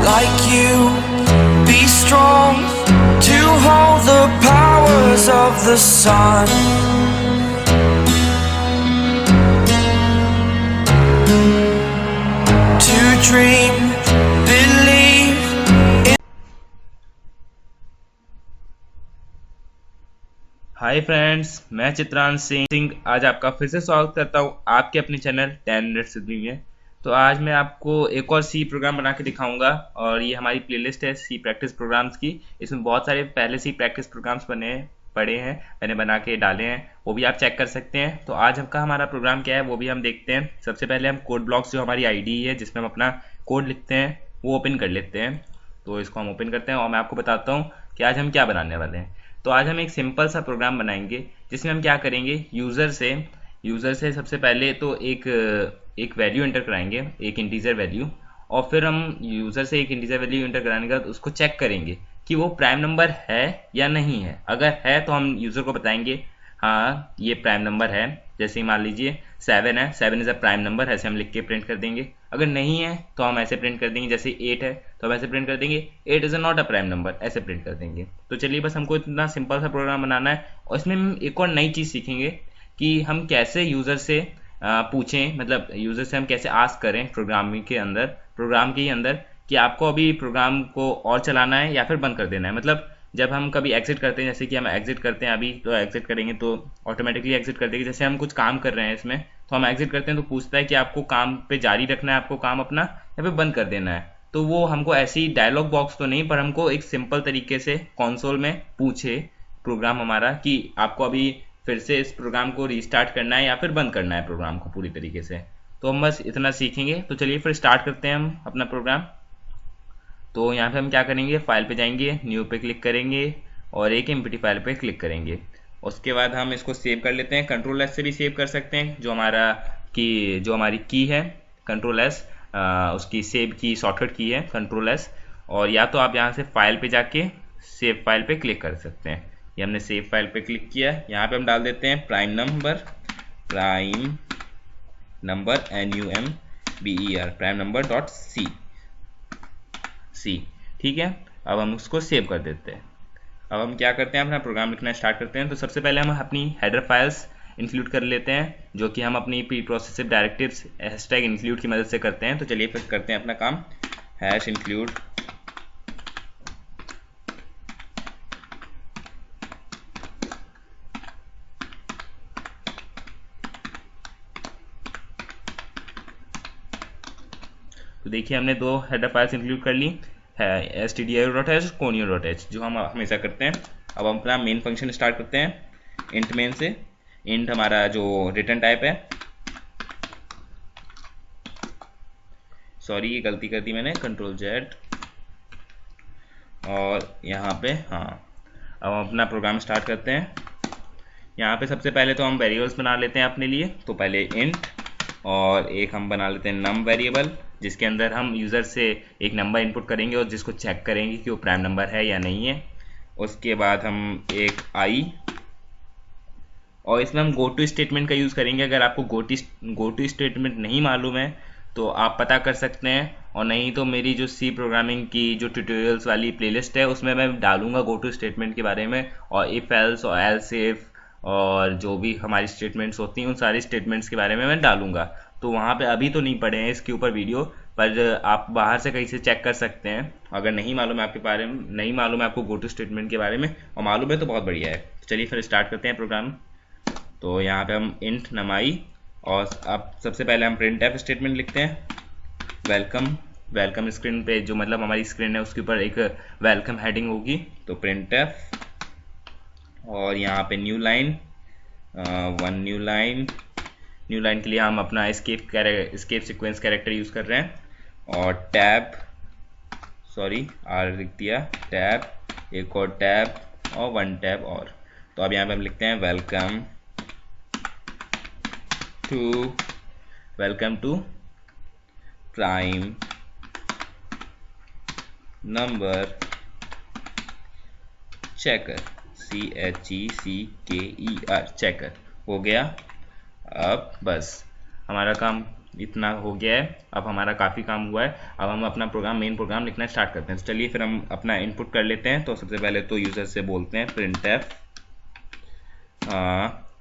like you. Be strong to hold the powers of the sun. To dream, believe in. Hi friends, मैं चित्रांश सिंह आज आपका फिर से स्वागत करता हूँ आपके अपने चैनल 10 मिनट्स विद मी में। तो आज मैं आपको एक और सी प्रोग्राम बना के दिखाऊंगा और ये हमारी प्लेलिस्ट है सी प्रैक्टिस प्रोग्राम्स की। इसमें बहुत सारे पहले सी प्रैक्टिस प्रोग्राम्स पड़े हैं, मैंने बना के डाले हैं, वो भी आप चेक कर सकते हैं। तो आज का हमारा प्रोग्राम क्या है वो भी हम देखते हैं। सबसे पहले हम कोड ब्लॉक्स जो हमारी आईडी है जिसमें हम अपना कोड लिखते हैं वो ओपन कर लेते हैं। तो इसको हम ओपन करते हैं और मैं आपको बताता हूँ कि आज हम क्या बनाने वाले हैं। तो आज हम एक सिंपल सा प्रोग्राम बनाएंगे जिसमें हम क्या करेंगे, यूज़र से सबसे पहले तो एक वैल्यू एंटर कराएंगे, एक इंटीजर वैल्यू, और फिर हम यूज़र से एक इंटीजर वैल्यू एंटर कराने के बाद उसको चेक करेंगे कि वो प्राइम नंबर है या नहीं है। अगर है तो हम यूज़र को बताएंगे हाँ ये प्राइम नंबर है। जैसे ही मान लीजिए 7 है, 7 इज़ अ प्राइम नंबर, ऐसे हम लिख के प्रिंट कर देंगे। अगर नहीं है तो हम ऐसे प्रिंट कर देंगे, जैसे 8 है तो हम ऐसे प्रिंट कर देंगे 8 is not a prime number, ऐसे प्रिंट कर देंगे। तो चलिए बस हमको इतना सिंपल सा प्रोग्राम बनाना है और इसमें हम एक और नई चीज़ सीखेंगे कि हम कैसे यूज़र से पूछें, मतलब यूज़र से हम कैसे आस्क करें प्रोग्राम के अंदर कि आपको अभी प्रोग्राम को और चलाना है या फिर बंद कर देना है। मतलब जब हम कभी एग्जिट करते हैं, जैसे कि हम एग्जिट करते हैं अभी, तो एग्जिट करेंगे तो ऑटोमेटिकली एग्जिट कर देगी। जैसे हम कुछ काम कर रहे हैं इसमें तो हम एग्जिट करते हैं तो पूछता है कि आपको काम पे जारी रखना है, आपको काम अपना या फिर बंद कर देना है। तो वो हमको ऐसी डायलॉग बॉक्स तो नहीं, पर हमको एक सिंपल तरीके से कंसोल में पूछे प्रोग्राम हमारा कि आपको अभी फिर से इस प्रोग्राम को रीस्टार्ट करना है या फिर बंद करना है प्रोग्राम को पूरी तरीके से। तो हम बस इतना सीखेंगे। तो चलिए फिर स्टार्ट करते हैं हम अपना प्रोग्राम। तो यहाँ पे हम क्या करेंगे, फाइल पे जाएंगे, न्यू पे क्लिक करेंगे और एक एमपीटी फाइल पे क्लिक करेंगे। उसके बाद हम इसको सेव कर लेते हैं। कंट्रोल एस से भी सेव कर सकते हैं, जो हमारी की है कंट्रोल एस, उसकी सेव की शॉर्टकट की है कंट्रोल एस। और या तो आप यहाँ से फाइल पे जाके सेव फाइल पे क्लिक कर सकते हैं। ये हमने सेव फाइल पे क्लिक किया। यहाँ पे हम डाल देते हैं prime number NUMBER prime number dot C. ठीक है, अब हम उसको सेव कर देते हैं। अब हम क्या करते हैं, अपना प्रोग्राम लिखना स्टार्ट करते हैं। तो सबसे पहले हम अपनी हेडर फाइल्स इंक्लूड कर लेते हैं, जो कि हम अपनी प्री प्रोसेसिव डायरेक्टिव्स #include की मदद से करते हैं। तो चलिए फिर करते हैं अपना काम, #include तो देखिए हमने दो हेडर फाइल्स इंक्लूड कर ली है, stdio.h, conio.h, जो हम हमेशा करते हैं। अब हम अपना मेन फंक्शन स्टार्ट करते हैं इंट मेन से। इंट हमारा जो रिटर्न टाइप है, सॉरी ये गलती कर दी मैंने, Ctrl+Z, और यहाँ पे हाँ। अब हम अपना प्रोग्राम स्टार्ट करते हैं। यहाँ पे सबसे पहले तो हम वेरिएबल्स बना लेते हैं अपने लिए। तो पहले इंट और एक हम बना लेते हैं नम वेरिएबल, जिसके अंदर हम यूज़र से एक नंबर इनपुट करेंगे और जिसको चेक करेंगे कि वो प्राइम नंबर है या नहीं है। उसके बाद हम एक आई, और इसमें हम गो टू स्टेटमेंट का यूज़ करेंगे। अगर आपको गो टू स्टेटमेंट नहीं मालूम है तो आप पता कर सकते हैं, और नहीं तो मेरी जो सी प्रोग्रामिंग की जो ट्यूटोरियल्स वाली प्लेलिस्ट है उसमें मैं डालूंगा गो टू स्टेटमेंट के बारे में, और इफ़ एल्स और एल्स इफ और जो भी हमारी स्टेटमेंट्स होती हैं उन सारी स्टेटमेंट्स के बारे में मैं डालूंगा। तो वहाँ पे अभी तो नहीं पढ़े हैं इसके ऊपर वीडियो, पर आप बाहर से कहीं से चेक कर सकते हैं। अगर नहीं मालूम है आपके बारे में, नहीं मालूम है आपको गो टू स्टेटमेंट के बारे में और मालूम है तो बहुत बढ़िया है। तो चलिए फिर स्टार्ट करते हैं प्रोग्राम। तो यहाँ पे हम इंट नमाई, और अब सबसे पहले हम printf स्टेटमेंट लिखते हैं। वेलकम स्क्रीन पे, जो मतलब हमारी स्क्रीन है उसके ऊपर एक वेलकम हेडिंग होगी, तो printf, और यहाँ पे न्यू लाइन, न्यू लाइन के लिए हम अपना एस्केप सीक्वेंस कैरेक्टर यूज़ कर रहे हैं, और टैब, सॉरी आर लिख दिया, टैब, एक और टैब और 1 टैब और। तो अब यहाँ पे हम लिखते हैं welcome to prime number checker, CHECKER, checker. हो गया। अब बस हमारा काम इतना हो गया है, अब हमारा काफ़ी काम हुआ है। अब हम अपना मेन प्रोग्राम लिखना स्टार्ट करते हैं। तो चलिए फिर हम अपना इनपुट कर लेते हैं। तो सबसे पहले तो यूज़र से बोलते हैं printf,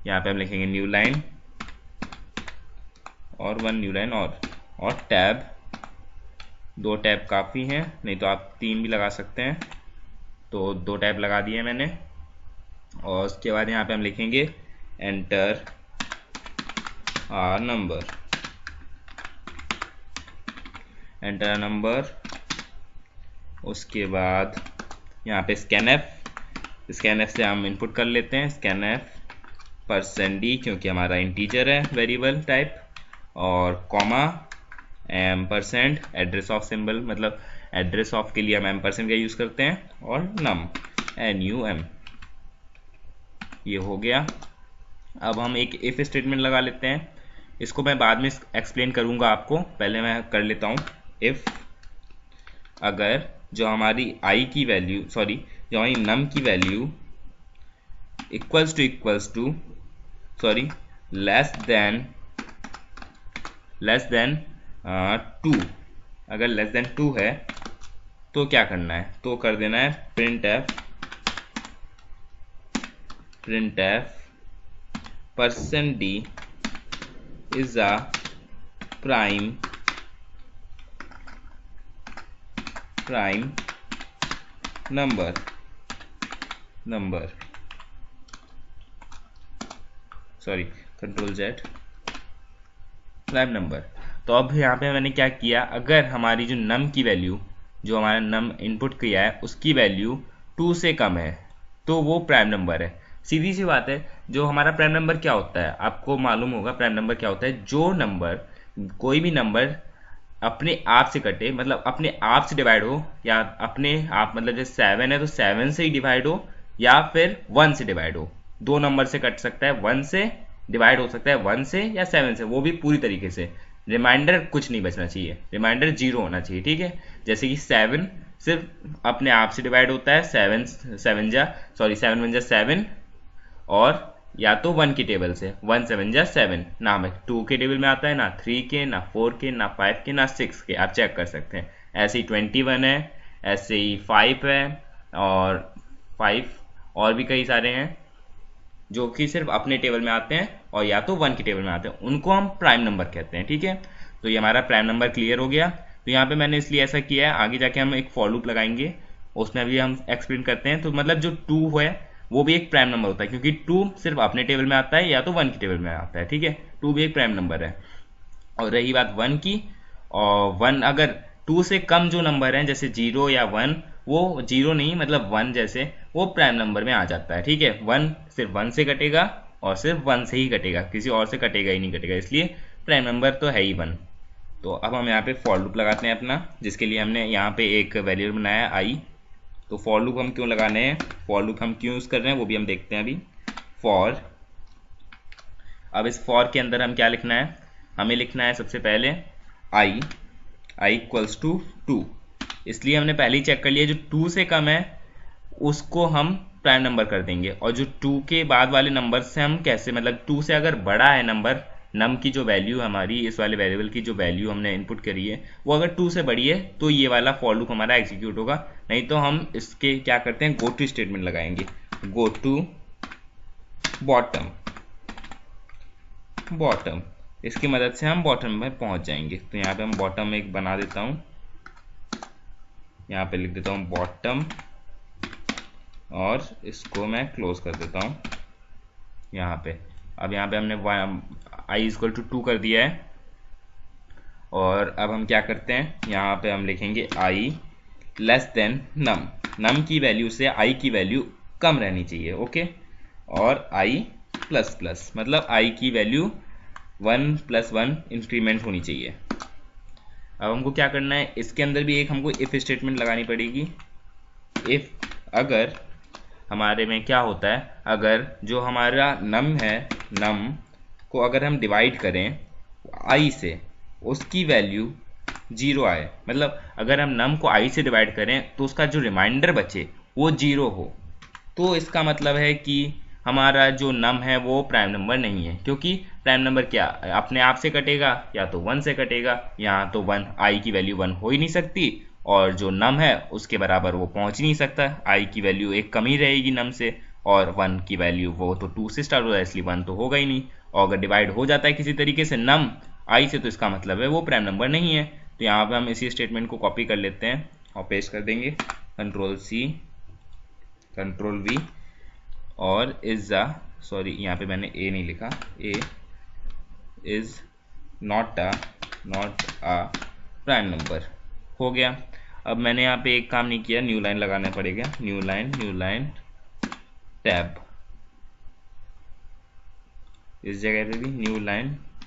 यहाँ पे हम लिखेंगे न्यू लाइन और 1 न्यू लाइन और टैब, 2 टैब काफ़ी हैं, नहीं तो आप 3 भी लगा सकते हैं। तो 2 टैब लगा दिए मैंने। और उसके बाद यहाँ पे हम लिखेंगे एंटर नंबर, एंटर नंबर। उसके बाद यहाँ पे स्कैनएफ से हम इनपुट कर लेते हैं, स्कैनएफ %d क्योंकि हमारा इंटीजर है वेरिएबल टाइप, और कॉमा % एड्रेस ऑफ सिंबल, मतलब एड्रेस ऑफ के लिए हम % का यूज़ करते हैं, और num NUM। ये हो गया। अब हम एक इफ स्टेटमेंट लगा लेते हैं। इसको मैं बाद में एक्सप्लेन करूंगा आपको, पहले मैं कर लेता हूँ। इफ अगर जो हमारी जो हमारी num की वैल्यू लेस देन 2, अगर लेस देन 2 है तो क्या करना है, तो कर देना है printf %d is a prime number, Ctrl Z, prime number. तो अब यहाँ पे मैंने क्या किया, अगर हमारी जो num की वैल्यू, जो हमारा num इनपुट किया है उसकी वैल्यू 2 से कम है तो वो प्राइम नंबर है। सीधी सी बात है। जो हमारा प्राइम नंबर क्या होता है, आपको मालूम होगा प्राइम नंबर क्या होता है। जो नंबर, कोई भी नंबर अपने आप से कटे, मतलब अपने आप से डिवाइड हो, या अपने आप, मतलब जैसे 7 है तो 7 से ही डिवाइड हो, या फिर 1 से डिवाइड हो। 2 नंबर से कट सकता है, 1 से डिवाइड हो सकता है 1 से या 7 से, वो भी पूरी तरीके से। रिमाइंडर कुछ नहीं बचना चाहिए, रिमाइंडर 0 होना चाहिए, ठीक है। जैसे कि 7 सिर्फ अपने आप से डिवाइड होता है, 7 1 जा 7, और या तो 1 की टेबल से, 1 7 जा 7, ना हमें 2 के टेबल में आता है, ना 3 के, ना 4 के, ना 5 के, ना 6 के, आप चेक कर सकते हैं। ऐसे ही 21 है, ऐसे ही 5 है, और 5 और भी कई सारे हैं जो कि सिर्फ अपने टेबल में आते हैं और या तो 1 की टेबल में आते हैं, उनको हम प्राइम नंबर कहते हैं, ठीक है। तो ये हमारा प्राइम नंबर क्लियर हो गया। तो यहाँ पे मैंने इसलिए ऐसा किया है, आगे जाके हम एक फॉर लूप लगाएंगे, उसमें भी हम एक्सप्लेन करते हैं। तो मतलब जो 2 है वो भी एक प्राइम नंबर होता है, क्योंकि 2 सिर्फ अपने टेबल में आता है या तो 1 की टेबल में आता है, ठीक है। 2 भी एक प्राइम नंबर है। और रही बात 1 की, और 1 अगर 2 से कम जो नंबर है, जैसे 0 या 1, वो 0 नहीं मतलब 1 जैसे, वो प्राइम नंबर में आ जाता है, ठीक है। 1 सिर्फ 1 से कटेगा और सिर्फ 1 से ही कटेगा, किसी और से कटेगा ही नहीं कटेगा, इसलिए प्राइम नंबर तो है ही 1। तो अब हम यहाँ पे फॉर लूप लगाते हैं अपना, जिसके लिए हमने यहाँ पे एक वेरिएबल बनाया है i। तो फॉर लूप हम क्यों लगाने हैं, फॉर लूप हम क्यों यूज़ कर रहे हैं वो भी हम देखते हैं अभी। फॉर, अब इस फॉर के अंदर हम क्या लिखना है, हमें लिखना है सबसे पहले i इक्वल्स टू 2। इसलिए हमने पहले ही चेक कर लिया, जो 2 से कम है उसको हम प्राइम नंबर कर देंगे, और जो 2 के बाद वाले नंबर से हम कैसे, मतलब 2 से अगर बड़ा है नंबर, नम की जो वैल्यू हमारी, इस वाले वेरिएबल की जो वैल्यू हमने इनपुट करी है वो अगर 2 से बड़ी है तो ये वाला फॉर लूप हमारा एग्जीक्यूट होगा। नहीं तो हम इसके क्या करते हैं, गो टू स्टेटमेंट लगाएंगे, गो टू बॉटम, इसकी मदद से हम बॉटम में पहुंच जाएंगे। तो यहाँ पे हम बॉटम एक बना देता हूँ, यहाँ पे लिख देता हूँ बॉटम, और इसको मैं क्लोज कर देता हूँ यहाँ पे। अब यहाँ पे हमने i इक्वल टू 2 कर दिया है, और अब हम क्या करते हैं, यहाँ पे हम लिखेंगे i लेस देन नम की वैल्यू से i की वैल्यू कम रहनी चाहिए, ओके। और i प्लस प्लस, मतलब i की वैल्यू 1 + 1 इंक्रीमेंट होनी चाहिए। अब हमको क्या करना है, इसके अंदर भी एक हमको इफ स्टेटमेंट लगानी पड़ेगी। इफ अगर हमारे में क्या होता है, अगर जो हमारा नम है, नम को अगर हम डिवाइड करें i से, उसकी वैल्यू 0 आए, मतलब अगर हम नम को i से डिवाइड करें तो उसका जो रिमाइंडर बचे वो 0 हो, तो इसका मतलब है कि हमारा जो नम है वो प्राइम नंबर नहीं है, क्योंकि प्राइम नंबर क्या अपने आप से कटेगा या तो 1 से कटेगा। यहाँ तो 1 आई की वैल्यू 1 हो ही नहीं सकती, और जो नम है उसके बराबर वो पहुंच ही नहीं सकता। आई की वैल्यू एक कम ही रहेगी नम से, और 1 की वैल्यू वो तो 2 से स्टार्ट हो रहा है, इसलिए 1 तो होगा ही नहीं। और अगर डिवाइड हो जाता है किसी तरीके से नम आई से, तो इसका मतलब है वो प्राइम नंबर नहीं है। तो यहाँ पे हम इसी स्टेटमेंट को कॉपी कर लेते हैं और पेस्ट कर देंगे, कंट्रोल सी कंट्रोल वी, और इज द, सॉरी यहाँ पे मैंने ए नहीं लिखा, A is not a prime number, हो गया। अब मैंने यहाँ पे एक काम नहीं किया, न्यू लाइन लगाना पड़ेगा, न्यू लाइन टैब, इस जगह पे भी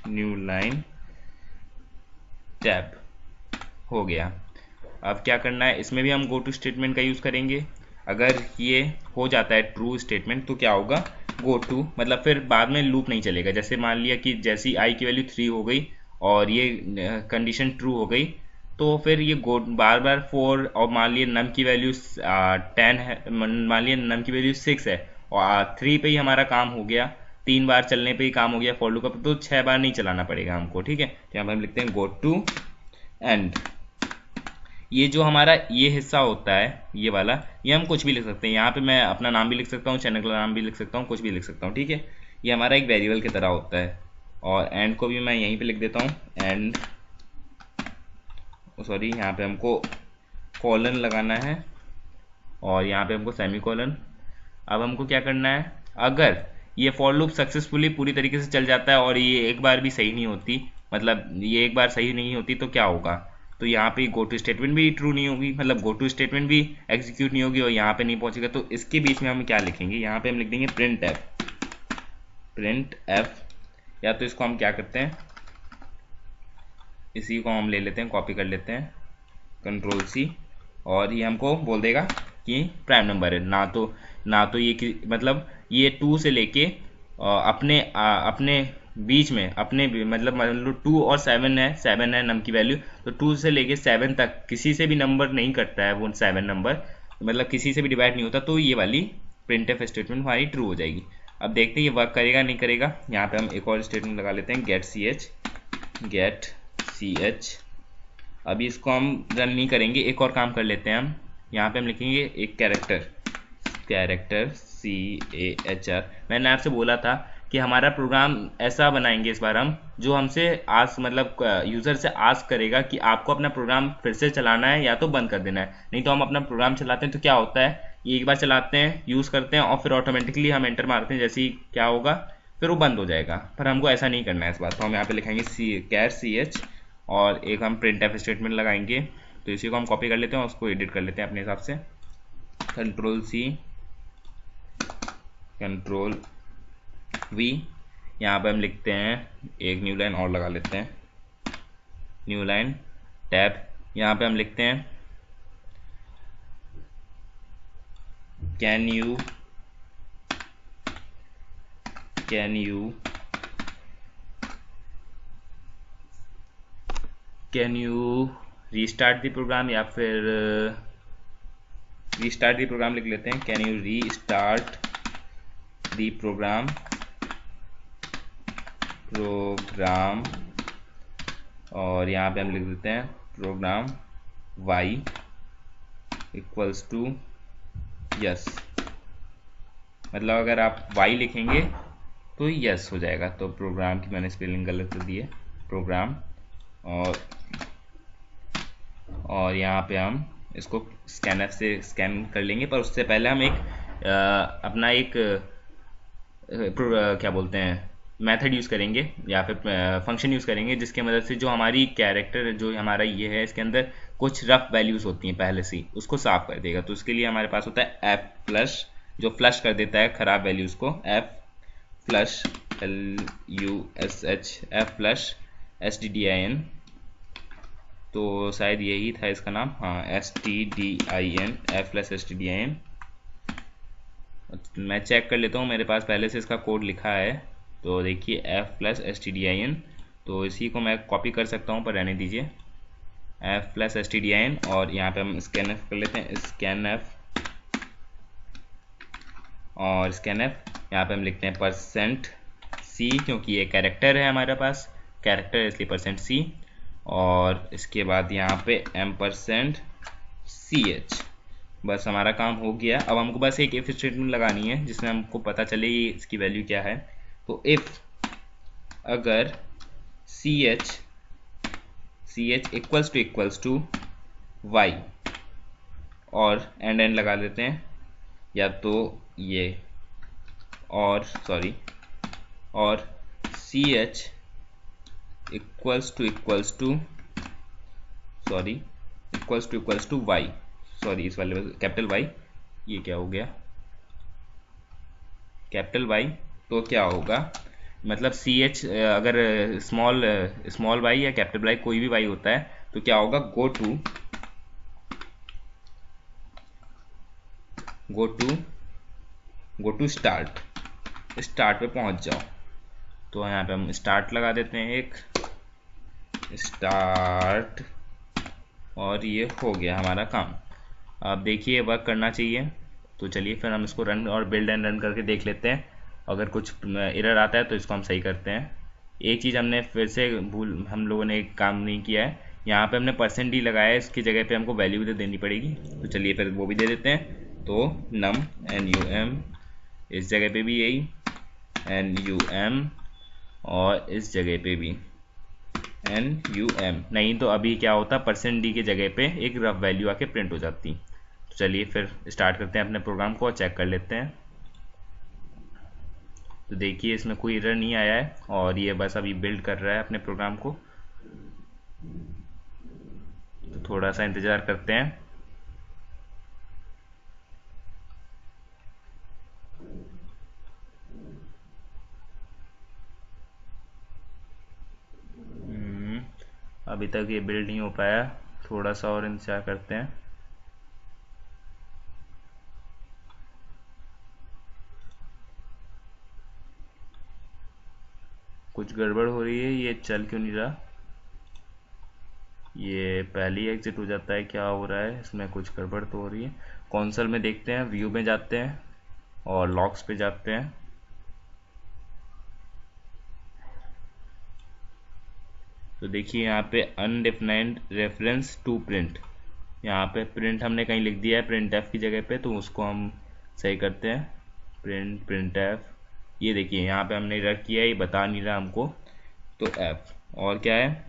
न्यू लाइन टैब, हो गया। अब क्या करना है, इसमें भी हम गो टू स्टेटमेंट का यूज़ करेंगे। अगर ये हो जाता है ट्रू स्टेटमेंट तो क्या होगा, गो टू मतलब फिर बाद में लूप नहीं चलेगा। जैसे मान लिया कि जैसी आई की वैल्यू 3 हो गई और ये कंडीशन ट्रू हो गई, तो फिर ये गो बार बार 4, और मान लिया नम की वैल्यू 10 है, मान लिया नम की वैल्यू 6 है और 3 पे ही हमारा काम हो गया, 3 बार चलने पे ही काम हो गया फॉर लूप का, तो 6 बार नहीं चलाना पड़ेगा हमको, ठीक है। तो यहाँ पर हम लिखते हैं गो टू एंड। ये जो हमारा ये हिस्सा होता है ये वाला, ये हम कुछ भी लिख सकते हैं। यहाँ पे मैं अपना नाम भी लिख सकता हूँ, चैनल का नाम भी लिख सकता हूँ, कुछ भी लिख सकता हूँ, ठीक है। ये हमारा एक वेरिएबल की तरह होता है। और एंड को भी मैं यहीं पे लिख देता हूँ, एंड, सॉरी यहाँ पे हमको कॉलन लगाना है और यहाँ पे हमको सेमी कॉलन। अब हमको क्या करना है, अगर ये फॉर लूप सक्सेसफुली पूरी तरीके से चल जाता है और ये एक बार भी सही नहीं होती, मतलब ये एक बार सही नहीं होती, तो क्या होगा, तो यहाँ पे गो टू स्टेटमेंट भी ट्रू नहीं होगी, मतलब गो टू स्टेटमेंट भी एग्जीक्यूट नहीं होगी और यहाँ पे नहीं पहुंचेगा। तो इसके बीच में हम क्या लिखेंगे, यहाँ पे हम लिख देंगे प्रिंट एफ, या तो इसको हम क्या करते हैं, इसी को हम ले लेते हैं, कॉपी कर लेते हैं, कंट्रोल सी, और ये हमको बोल देगा कि प्राइम नंबर है। ना तो ये मतलब ये 2 से लेके अपने बीच में अपने मतलब 2 और 7 है नम की वैल्यू, तो 2 से लेके 7 तक किसी से भी नंबर नहीं कटता है वो 7 नंबर, मतलब किसी से भी डिवाइड नहीं होता, तो ये वाली प्रिंटफ स्टेटमेंट हमारी ट्रू हो जाएगी। अब देखते हैं ये वर्क करेगा नहीं करेगा। यहाँ पे हम एक और स्टेटमेंट लगा लेते हैं, गेट सी एच। अभी इसको हम रन नहीं करेंगे, एक और काम कर लेते हैं हम। यहाँ पे हम लिखेंगे एक कैरेक्टर CAHR। मैंने आपसे बोला था कि हमारा प्रोग्राम ऐसा बनाएंगे इस बार हम, जो हमसे मतलब यूज़र से आस्क करेगा कि आपको अपना प्रोग्राम फिर से चलाना है या तो बंद कर देना है। नहीं तो हम अपना प्रोग्राम चलाते हैं तो क्या होता है, ये एक बार चलाते हैं, यूज़ करते हैं और फिर ऑटोमेटिकली हम एंटर मारते हैं, जैसे ही क्या होगा फिर वो बंद हो जाएगा। पर हमको ऐसा नहीं करना है इस बार, तो हम यहाँ पे लिखेंगे CH और एक हम प्रिंटफ स्टेटमेंट लगाएंगे। तो इसी को हम कॉपी कर लेते हैं और उसको एडिट कर लेते हैं अपने हिसाब से, कंट्रोल C कंट्रोल V। यहाँ पे हम लिखते हैं एक न्यू लाइन और लगा लेते हैं, न्यू लाइन टैब। यहाँ पे हम लिखते हैं can you restart the program, या फिर रीस्टार्ट द प्रोग्राम लिख लेते हैं, can you restart the program और यहाँ पे हम लिख देते हैं program y equals to yes, मतलब अगर आप y लिखेंगे तो यस हो जाएगा। तो प्रोग्राम की मैंने स्पेलिंग गलत कर दी है, प्रोग्राम, और यहाँ पे हम इसको स्कैनर से स्कैन कर लेंगे। पर उससे पहले हम एक अपना एक क्या बोलते हैं मेथड यूज़ करेंगे या फिर फंक्शन यूज़ करेंगे, जिसके मदद से जो हमारी कैरेक्टर जो हमारा ये है इसके अंदर कुछ रफ वैल्यूज़ होती हैं पहले से, उसको साफ कर देगा। तो उसके लिए हमारे पास होता है एफ फ्लश, जो फ्लश कर देता है ख़राब वैल्यूज़ को, F flush LUSH, F flush STDIN, तो शायद यही था इसका नाम, हाँ STDIN, एफ फ्लश STDIN। मैं चेक कर लेता हूँ, मेरे पास पहले से इसका कोड लिखा है, तो देखिए एफ फ्लश STDIN, तो इसी को मैं कॉपी कर सकता हूँ, पर रहने दीजिए, एफ फ्लश STDIN। और यहाँ पे हम स्कैनएफ कर लेते हैं, स्कैनएफ, और स्कैनएफ यहाँ पे हम लिखते हैं %C, क्योंकि ये कैरेक्टर है हमारे पास, कैरेक्टर है इसलिए %C। और इसके बाद यहाँ पे %CH। बस हमारा काम हो गया। अब हमको बस एक इफ स्टेटमेंट लगानी है जिसमें हमको पता चले इसकी वैल्यू क्या है। तो इफ अगर CH इक्वल्स टू Y, और एंड लगा लेते हैं, या तो ये और CH इक्वल्स टू Y, इस वाले कैपिटल Y, ये क्या हो गया कैपिटल Y। तो क्या होगा, मतलब CH अगर स्मॉल y या कैपिटल Y कोई भी y होता है तो क्या होगा, गो टू स्टार्ट पे पहुंच जाओ। तो यहाँ पे हम स्टार्ट लगा देते हैं, एक स्टार्ट, और ये हो गया हमारा काम। अब देखिए वर्क करना चाहिए। तो चलिए फिर हम इसको रन और बिल्ड एंड रन करके देख लेते हैं। अगर कुछ एरर आता है तो इसको हम सही करते हैं। एक चीज़ हमने फिर से हम लोगों ने एक काम नहीं किया है, यहाँ पे हमने %D लगाया है, इसकी जगह पे हमको वैल्यू भी देनी पड़ेगी। तो चलिए फिर वो भी दे देते हैं। तो num NUM, इस जगह पे भी यही NUM, और इस जगह पे भी NUM। नहीं तो अभी क्या होता, %D की जगह पे एक रफ वैल्यू आके प्रिंट हो जाती। तो चलिए फिर स्टार्ट करते हैं अपने प्रोग्राम को और चेक कर लेते हैं। तो देखिए इसमें कोई एरर नहीं आया है, और ये बस अभी बिल्ड कर रहा है अपने प्रोग्राम को। तो थोड़ा सा इंतज़ार करते हैं। अभी तक ये बिल्ड नहीं हो पाया, थोड़ा सा और इंतज़ार करते हैं। कुछ गड़बड़ हो रही है, ये चल क्यों नहीं रहा, ये पहले ही एग्जिट हो जाता है, क्या हो रहा है इसमें, कुछ गड़बड़ तो हो रही है। कंसोल में देखते हैं, व्यू में जाते हैं और लॉग्स पे जाते हैं। तो देखिए यहाँ पे अनडिफाइंड रेफरेंस टू प्रिंट, यहाँ पे प्रिंट हमने कहीं लिख दिया है printf की जगह पे, तो उसको हम सही करते हैं। printf, ये देखिए यहाँ पे हमने एरर किया है, ये बता नहीं रहा हमको। तो f, और क्या है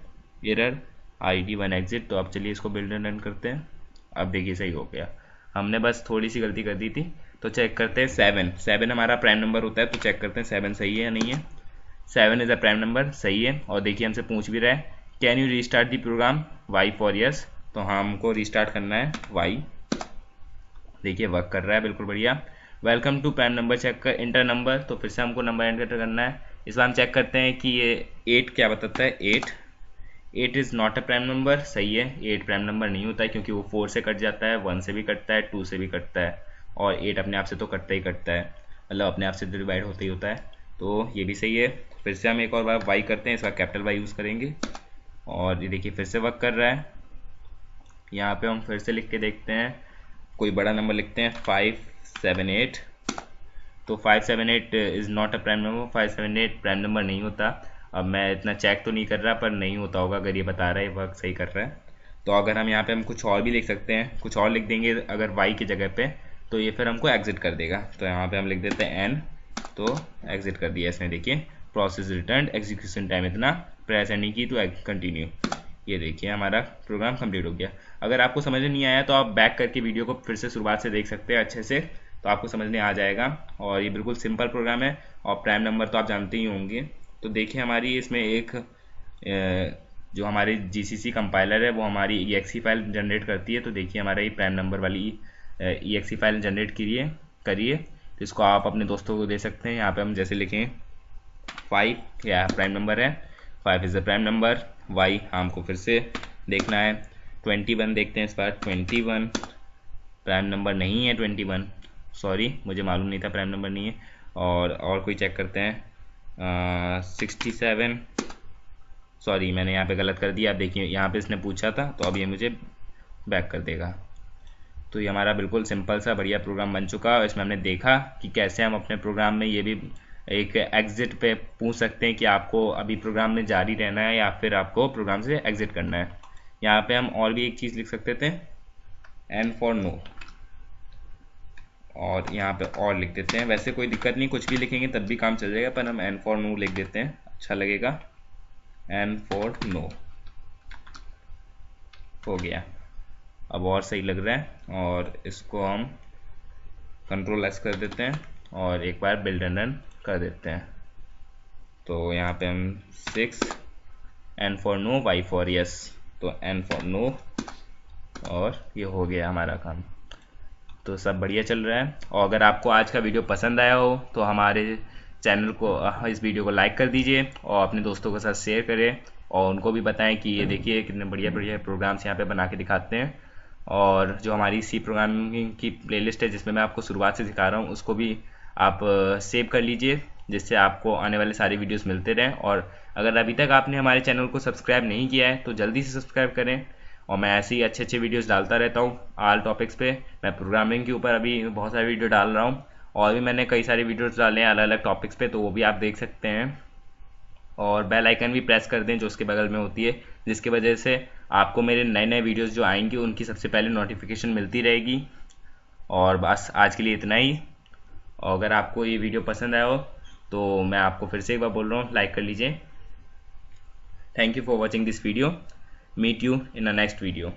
एरर id1 एग्जिट। तो अब चलिए इसको बिल्ड एंड रन करते हैं। अब देखिए सही हो गया, हमने बस थोड़ी सी गलती कर दी थी। तो चेक करते हैं, 7 हमारा प्राइम नंबर होता है, तो चेक करते हैं 7 सही है या नहीं है। 7 इज़ अ प्राइम नंबर, सही है। और देखिए हमसे पूछ भी रहा है, can you restart the program, Y for yes. तो हमको रीस्टार्ट करना है Y। देखिए वर्क कर रहा है, बिल्कुल बढ़िया। Welcome to prime number, check कर इंटर नंबर। तो फिर से हमको नंबर एंटर करना है। इस बार हम चेक करते हैं कि ये 8 क्या बताता है, 8 is not a prime number, सही है। 8 प्राइम नंबर नहीं होता है, क्योंकि वो 4 से कट जाता है, 1 से भी कटता है, 2 से भी कटता है, और 8 अपने आप से तो कटता ही कटता है, मतलब अपने आप से डिवाइड होता ही होता है। तो ये भी सही है। फिर से हम एक और बार Y करते हैं, इस बार कैपिटल Y यूज़ करेंगे, और ये देखिए फिर से वर्क कर रहा है। यहाँ पे हम फिर से लिख के देखते हैं, कोई बड़ा नंबर लिखते हैं 578। तो 578 is not a prime number, 578 prime number नहीं होता। अब मैं इतना चेक तो नहीं कर रहा, पर नहीं होता होगा, अगर ये बता रहा है वर्क सही कर रहा है। तो अगर हम यहाँ पे हम कुछ और भी लिख सकते हैं, कुछ और लिख देंगे अगर Y की जगह पे, तो ये फिर हमको एग्जिट कर देगा। तो यहाँ पे हम लिख देते हैं N, तो एग्जिट कर दिया इसने। देखिए प्रोसेस रिटर्न, एग्जीक्यूशन टाइम इतना, प्रेस एनी की टू कंटिन्यू। ये देखिए हमारा प्रोग्राम कंप्लीट हो गया। अगर आपको समझ में नहीं आया तो आप बैक करके वीडियो को फिर से शुरुआत से देख सकते हैं अच्छे से, तो आपको समझने आ जाएगा। और ये बिल्कुल सिंपल प्रोग्राम है, और प्राइम नंबर तो आप जानते ही होंगे। तो देखिए हमारी इसमें एक जो हमारी GCC कंपाइलर है वो हमारी exe फाइल जनरेट करती है। तो देखिए हमारा ये प्राइम नंबर वाली exe फाइल जनरेट करिए। तो इसको आप अपने दोस्तों को दे सकते हैं। यहाँ पे हम जैसे लिखें 5, या प्राइम नंबर है, 5 is the prime number. Y हमको फिर से देखना है, 21 देखते हैं इस बार। 21 प्राइम नंबर नहीं है, 21 सॉरी, मुझे मालूम नहीं था प्राइम नंबर नहीं है। और कोई चेक करते हैं 67, सॉरी मैंने यहाँ पे गलत कर दिया। आप देखिए यहाँ पे इसने पूछा था, तो अब ये मुझे बैक कर देगा। तो ये हमारा बिल्कुल सिंपल सा बढ़िया प्रोग्राम बन चुका है। इसमें हमने देखा कि कैसे हम अपने प्रोग्राम में ये भी एक एग्जिट पे पूछ सकते हैं कि आपको अभी प्रोग्राम में जारी रहना है या फिर आपको प्रोग्राम से एग्जिट करना है। यहाँ पे हम और भी एक चीज़ लिख सकते थे, एन फॉर नो, और यहाँ पे और लिख देते हैं। वैसे कोई दिक्कत नहीं, कुछ भी लिखेंगे तब भी काम चल जाएगा, पर हम एन फॉर नो लिख देते हैं, अच्छा लगेगा। एन फॉर नो हो गया, अब और सही लग रहा है। और इसको हम कंट्रोल एस कर देते हैं और एक बार बिल्ड एंड रन कर देते हैं। तो यहाँ पे हम 6 N for no Y for yes, तो एन फॉर नो, और ये हो गया हमारा काम। तो सब बढ़िया चल रहा है। और अगर आपको आज का वीडियो पसंद आया हो तो हमारे चैनल को, इस वीडियो को लाइक कर दीजिए और अपने दोस्तों के साथ शेयर करें और उनको भी बताएं कि ये देखिए कितने बढ़िया बढ़िया प्रोग्राम्स यहाँ पे बना के दिखाते हैं। और जो हमारी सी प्रोग्रामिंग की प्लेलिस्ट है जिसमें मैं आपको शुरुआत से सिखा रहा हूँ, उसको भी आप सेव कर लीजिए, जिससे आपको आने वाले सारे वीडियोस मिलते रहें। और अगर अभी तक आपने हमारे चैनल को सब्सक्राइब नहीं किया है तो जल्दी से सब्सक्राइब करें। और मैं ऐसे ही अच्छे अच्छे वीडियोस डालता रहता हूँ ऑल टॉपिक्स पे। मैं प्रोग्रामिंग के ऊपर अभी बहुत सारे वीडियो डाल रहा हूँ, और भी मैंने कई सारे वीडियोस डाले हैं अलग अलग टॉपिक्स पे, तो वो भी आप देख सकते हैं। और बेल आइकन भी प्रेस कर दें जो उसके बगल में होती है, जिसकी वजह से आपको मेरे नए नए वीडियोस जो आएंगे उनकी सबसे पहले नोटिफिकेशन मिलती रहेगी। और बस आज के लिए इतना ही। और अगर आपको ये वीडियो पसंद आया हो तो मैं आपको फिर से एक बार बोल रहा हूँ, लाइक कर लीजिए। Thank you for watching this video. Meet you in a next video.